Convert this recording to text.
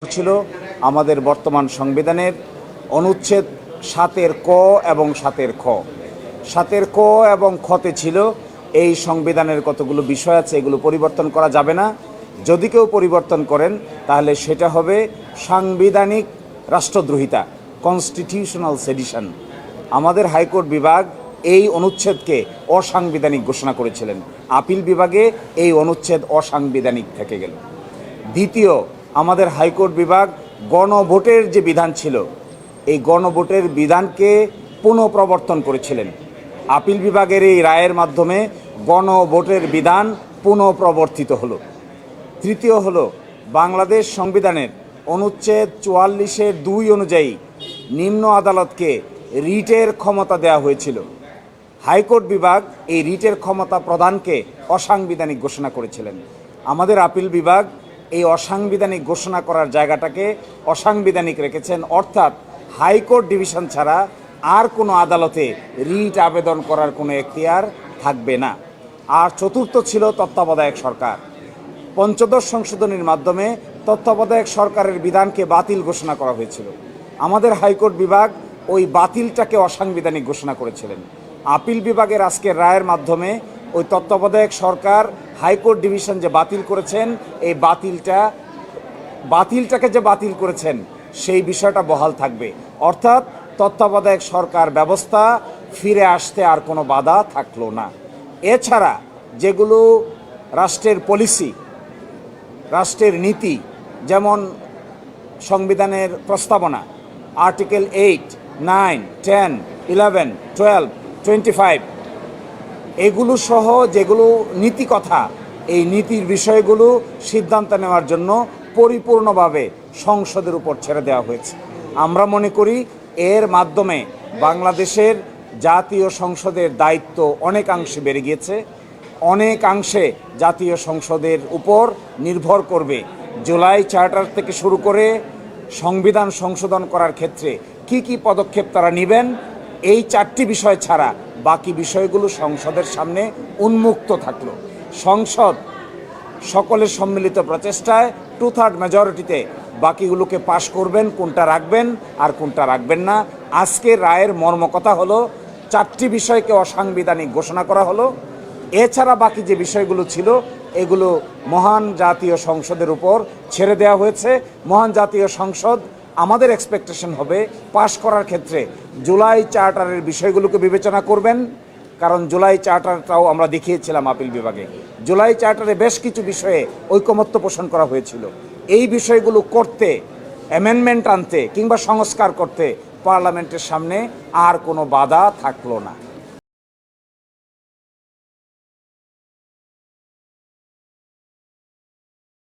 ছিল আমাদের বর্তমান সংবিধানের অনুচ্ছেদ ৭-এর ক এবং ৭-এর খ। ৭-এর ক এবং খতে ছিল এই সংবিধানের কতগুলো বিষয় আছে, এগুলো পরিবর্তন করা যাবে না। যদি কেউ পরিবর্তন করেন তাহলে সেটা হবে সাংবিধানিক রাষ্ট্রদ্রোহিতা, কনস্টিটিউশনাল সেডিশন। আমাদের হাইকোর্ট বিভাগ এই অনুচ্ছেদকে অসাংবিধানিক ঘোষণা করেছিলেন। আপিল বিভাগে এই অনুচ্ছেদ অসাংবিধানিক থেকে গেল। দ্বিতীয়, আমাদের হাইকোর্ট বিভাগ গণভোটের যে বিধান ছিল এই গণভোটের বিধানকে পুনঃপ্রবর্তন করেছিলেন। আপিল বিভাগের এই রায়ের মাধ্যমে গণভোটের বিধান পুনঃপ্রবর্তিত হলো। তৃতীয় হলো, বাংলাদেশ সংবিধানের অনুচ্ছেদ ৪৪-এর ২ অনুযায়ী নিম্ন আদালতকে রিটের ক্ষমতা দেওয়া হয়েছিল। হাইকোর্ট বিভাগ এই রিটের ক্ষমতা প্রদানকে অসাংবিধানিক ঘোষণা করেছিলেন। আমাদের আপিল বিভাগ এই অসাংবিধানিক ঘোষণা করার জায়গাটাকে অসাংবিধানিক রেখেছেন, অর্থাৎ হাইকোর্ট ডিভিশন ছাড়া আর কোনো আদালতে রিট আবেদন করার কোনো এখতিয়ার থাকবে না। আর চতুর্থ ছিল তত্ত্বাবধায়ক সরকার। পঞ্চদশ সংশোধনীর মাধ্যমে তত্ত্বাবধায়ক সরকারের বিধানকে বাতিল ঘোষণা করা হয়েছিল। আমাদের হাইকোর্ট বিভাগ ওই বাতিলটাকে অসাংবিধানিক ঘোষণা করেছিলেন। আপিল বিভাগের আজকের রায়ের মাধ্যমে ওই তত্ত্বাবধায়ক সরকার হাইকোর্ট ডিভিশন যে বাতিল করেছেন, এই বাতিলটাকে যে বাতিল করেছেন সেই বিষয়টা বহাল থাকবে, অর্থাৎ তত্ত্বাবধায়ক সরকার ব্যবস্থা ফিরে আসতে আর কোনো বাধা থাকলো না। এছাড়া যেগুলো রাষ্ট্রের পলিসি, রাষ্ট্রের নীতি, যেমন সংবিধানের প্রস্তাবনা, আর্টিকেল 8, 9, 10, 11, 12, 25, এগুলো সহ যেগুলো নীতি কথা, এই নীতির বিষয়গুলো সিদ্ধান্ত নেওয়ার জন্য পরিপূর্ণভাবে সংসদের উপর ছেড়ে দেওয়া হয়েছে। আমরা মনে করি এর মাধ্যমে বাংলাদেশের জাতীয় সংসদের দায়িত্ব অনেকাংশে বেড়ে গিয়েছে। অনেকাংশে জাতীয় সংসদের উপর নির্ভর করবে জুলাই চার্টার থেকে শুরু করে সংবিধান সংশোধন করার ক্ষেত্রে কি কি পদক্ষেপ তারা নেবেন। এই 4টি বিষয় ছাড়া বাকি বিষয়গুলো সংসদের সামনে উন্মুক্ত থাকলো। সংসদ সকলের সম্মিলিত প্রচেষ্টায় 2/3 মেজরিটিতে বাকিগুলোকে পাশ করবেন, কোনটা রাখবেন আর কোনটা রাখবেন না। আজকের রায়ের মর্মকথা হলো 4টি বিষয়কে অসাংবিধানিক ঘোষণা করা হলো। এছাড়া বাকি যে বিষয়গুলো ছিল এগুলো মহান জাতীয় সংসদের উপর ছেড়ে দেওয়া হয়েছে। মহান জাতীয় সংসদ আমাদের এক্সপেকটেশন হবে পাশ করার ক্ষেত্রে জুলাই চার্টারের বিষয়গুলোকে বিবেচনা করবেন, কারণ জুলাই চার্টারটাও আমরা দেখিয়েছিলাম আপিল বিভাগে। জুলাই চার্টারে বেশ কিছু বিষয়ে ঐকমত্য পোষণ করা হয়েছিল। এই বিষয়গুলো করতে, অ্যামেন্ডমেন্ট আনতে কিংবা সংস্কার করতে পার্লামেন্টের সামনে আর কোনো বাধা থাকলো না।